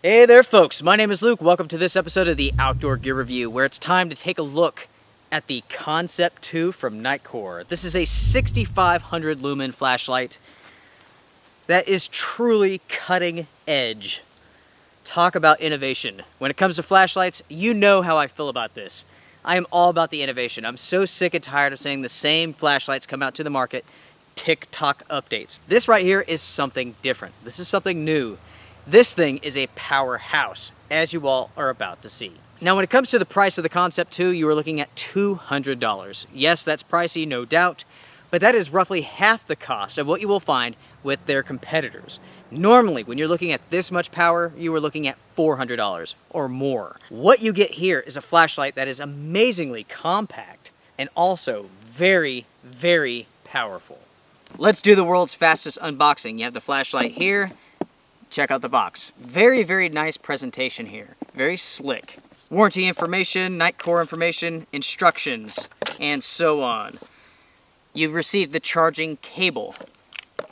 Hey there folks, my name is Luke. Welcome to this episode of the Outdoor Gear Review, where it's time to take a look at the Concept 2 from NiteCore. This is a 6500 lumen flashlight that is truly cutting edge. Talk about innovation. When it comes to flashlights, you know how I feel about this. I am all about the innovation. I'm so sick and tired of seeing the same flashlights come out to the market, TikTok updates. This right here is something different. This is something new. This thing is a powerhouse, as you all are about to see. Now, when it comes to the price of the Concept 2, you are looking at $200. Yes, that's pricey, no doubt, but that is roughly half the cost of what you will find with their competitors. Normally, when you're looking at this much power, you are looking at $400 or more. What you get here is a flashlight that is amazingly compact and also very, very powerful. Let's do the world's fastest unboxing. You have the flashlight here. Check out the box. Very, very nice presentation here. Very slick. Warranty information, NiteCore information, instructions, and so on. You've received the charging cable,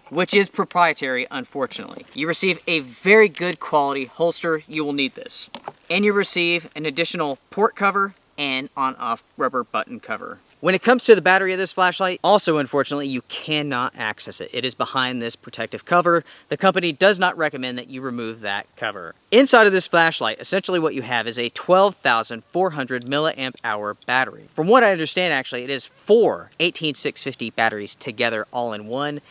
which is proprietary, unfortunately. You receive a very good quality holster. You will need this. And you receive an additional port cover and on-off rubber button cover. When it comes to the battery of this flashlight, also unfortunately, you cannot access it. It is behind this protective cover. The company does not recommend that you remove that cover. Inside of this flashlight, essentially what you have is a 12,400 milliamp hour battery. From what I understand, actually, it is 4 18650 batteries together all in one.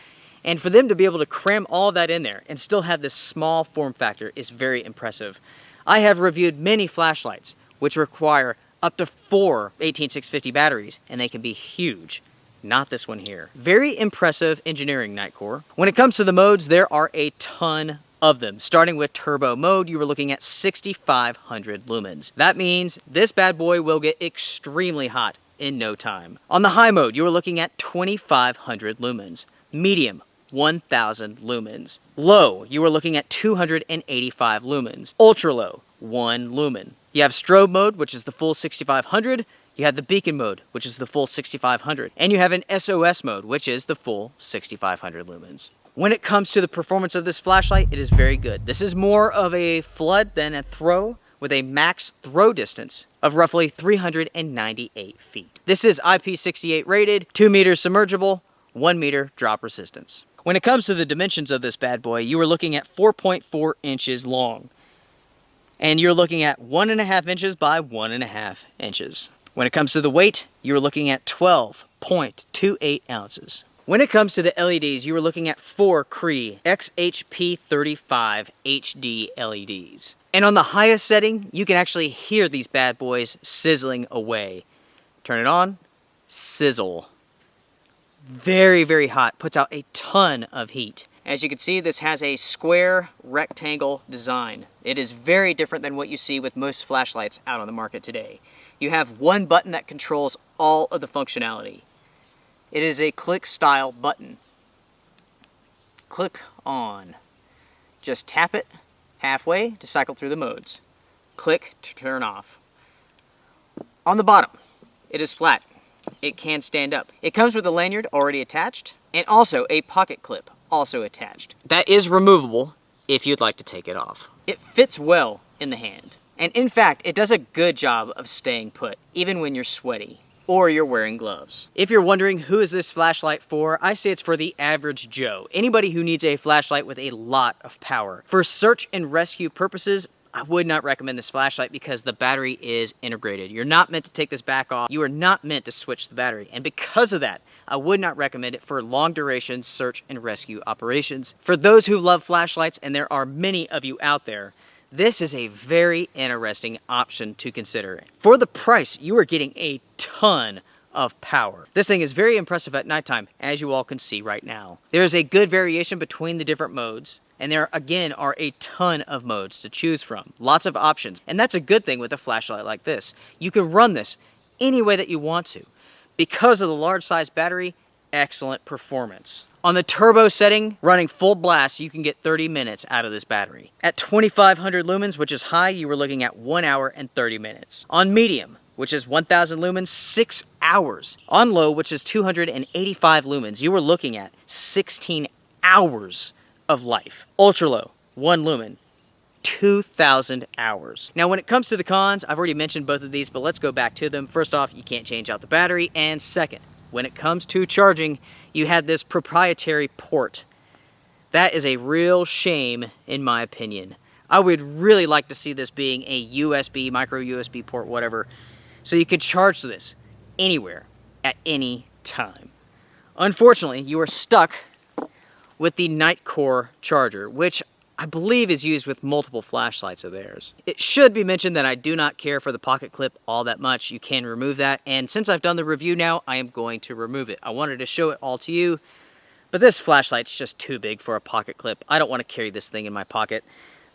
And for them to be able to cram all that in there and still have this small form factor is very impressive. I have reviewed many flashlights which require up to 4 18650 batteries, and they can be huge. Not this one here. Very impressive engineering, NiteCore. When it comes to the modes, there are a ton of them. Starting with turbo mode, you are looking at 6500 lumens. That means this bad boy will get extremely hot in no time. On the high mode, you are looking at 2500 lumens. Medium, 1000 lumens. Low, you are looking at 285 lumens. Ultra low, 1 lumen. You have strobe mode, which is the full 6500. You have the beacon mode, which is the full 6500. And you have an SOS mode, which is the full 6500 lumens. When it comes to the performance of this flashlight, it is very good. This is more of a flood than a throw, with a max throw distance of roughly 398 feet. This is IP68 rated, 2 meters submergible, 1 meter drop resistance. When it comes to the dimensions of this bad boy, you are looking at 4.4 inches long. And you're looking at 1.5 inches by 1.5 inches. When it comes to the weight, you're looking at 12.28 ounces. When it comes to the LEDs, you are looking at 4 Cree XHP35 HD LEDs. And on the highest setting, you can actually hear these bad boys sizzling away. Turn it on, sizzle. Very, very hot, puts out a ton of heat. As you can see, this has a square rectangle design. It is very different than what you see with most flashlights out on the market today. You have one button that controls all of the functionality. It is a click style button. Click on. Just tap it halfway to cycle through the modes. Click to turn off. On the bottom, it is flat. It can stand up. It comes with a lanyard already attached and also a pocket clip also attached. That is removable if you'd like to take it off. It fits well in the hand. And in fact, it does a good job of staying put, even when you're sweaty or you're wearing gloves. If you're wondering who is this flashlight for, I say it's for the average Joe. Anybody who needs a flashlight with a lot of power. For search and rescue purposes, I would not recommend this flashlight because the battery is integrated. You're not meant to take this back off. You are not meant to switch the battery. And because of that, I would not recommend it for long duration search and rescue operations. For those who love flashlights, and there are many of you out there, this is a very interesting option to consider. For the price, you are getting a ton of power. This thing is very impressive at nighttime, as you all can see right now. There is a good variation between the different modes, and there again are a ton of modes to choose from. Lots of options, and that's a good thing with a flashlight like this. You can run this any way that you want to. Because of the large size battery, excellent performance. On the turbo setting, running full blast, you can get 30 minutes out of this battery. At 2500 lumens, which is high, you were looking at 1 hour and 30 minutes. On medium, which is 1000 lumens, 6 hours. On low, which is 285 lumens, you were looking at 16 hours of life. Ultra low, 1 lumen, 2,000 hours. Now, when it comes to the cons, I've already mentioned both of these, but let's go back to them. First off, you can't change out the battery, and second, when it comes to charging, you had this proprietary port. That is a real shame, in my opinion. I would really like to see this being a USB, micro USB port, whatever, so you could charge this anywhere, at any time. Unfortunately, you are stuck with the NiteCore charger, which I believe is used with multiple flashlights of theirs. It should be mentioned that I do not care for the pocket clip all that much. You can remove that, and since I've done the review now, I am going to remove it. I wanted to show it all to you, but this flashlight's just too big for a pocket clip. I don't want to carry this thing in my pocket.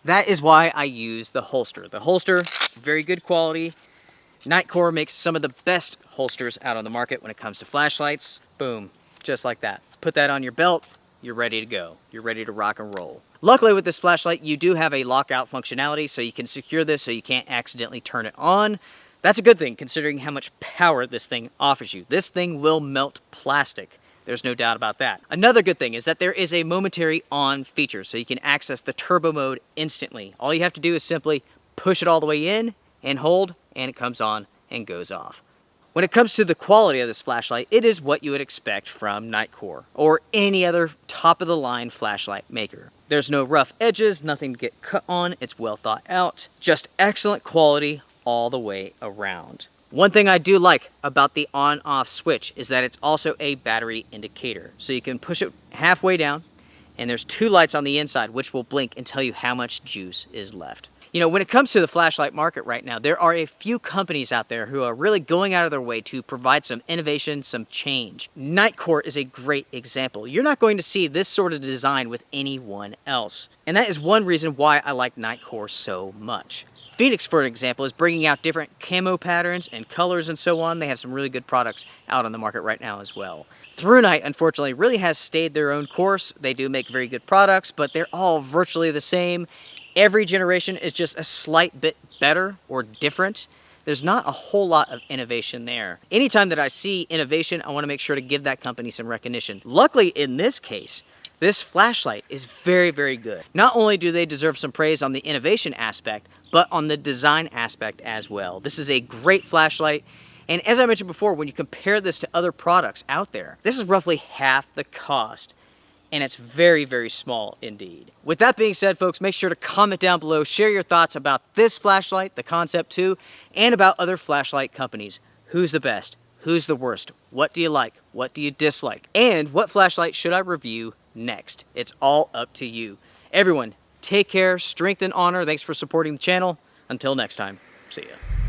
That is why I use the holster. The holster, very good quality. NiteCore makes some of the best holsters out on the market when it comes to flashlights. Boom, just like that. Put that on your belt, you're ready to go. You're ready to rock and roll. Luckily with this flashlight, you do have a lockout functionality, so you can secure this so you can't accidentally turn it on. That's a good thing considering how much power this thing offers you. This thing will melt plastic. There's no doubt about that. Another good thing is that there is a momentary on feature, so you can access the turbo mode instantly. All you have to do is simply push it all the way in and hold, and it comes on and goes off. When it comes to the quality of this flashlight, it is what you would expect from NiteCore or any other top-of-the-line flashlight maker. There's no rough edges, nothing to get cut on, it's well thought out, just excellent quality all the way around. One thing I do like about the on-off switch is that it's also a battery indicator. So you can push it halfway down, and there's two lights on the inside which will blink and tell you how much juice is left. You know, when it comes to the flashlight market right now, there are a few companies out there who are really going out of their way to provide some innovation, some change. NiteCore is a great example. You're not going to see this sort of design with anyone else. And that is one reason why I like NiteCore so much. Phoenix, for example, is bringing out different camo patterns and colors and so on. They have some really good products out on the market right now as well. ThruNite, unfortunately, really has stayed their own course. They do make very good products, but they're all virtually the same. Every generation is just a slight bit better or different. There's not a whole lot of innovation there. Anytime that I see innovation, I want to make sure to give that company some recognition. Luckily, in this case, this flashlight is very, very good. Not only do they deserve some praise on the innovation aspect, but on the design aspect as well. This is a great flashlight. And as I mentioned before, when you compare this to other products out there, this is roughly half the cost. And it's very, very small indeed. With that being said, folks, make sure to comment down below, share your thoughts about this flashlight, the Concept 2, and about other flashlight companies. Who's the best? Who's the worst? What do you like? What do you dislike? And what flashlight should I review next? It's all up to you. Everyone, take care, strength and honor. Thanks for supporting the channel. Until next time, see ya.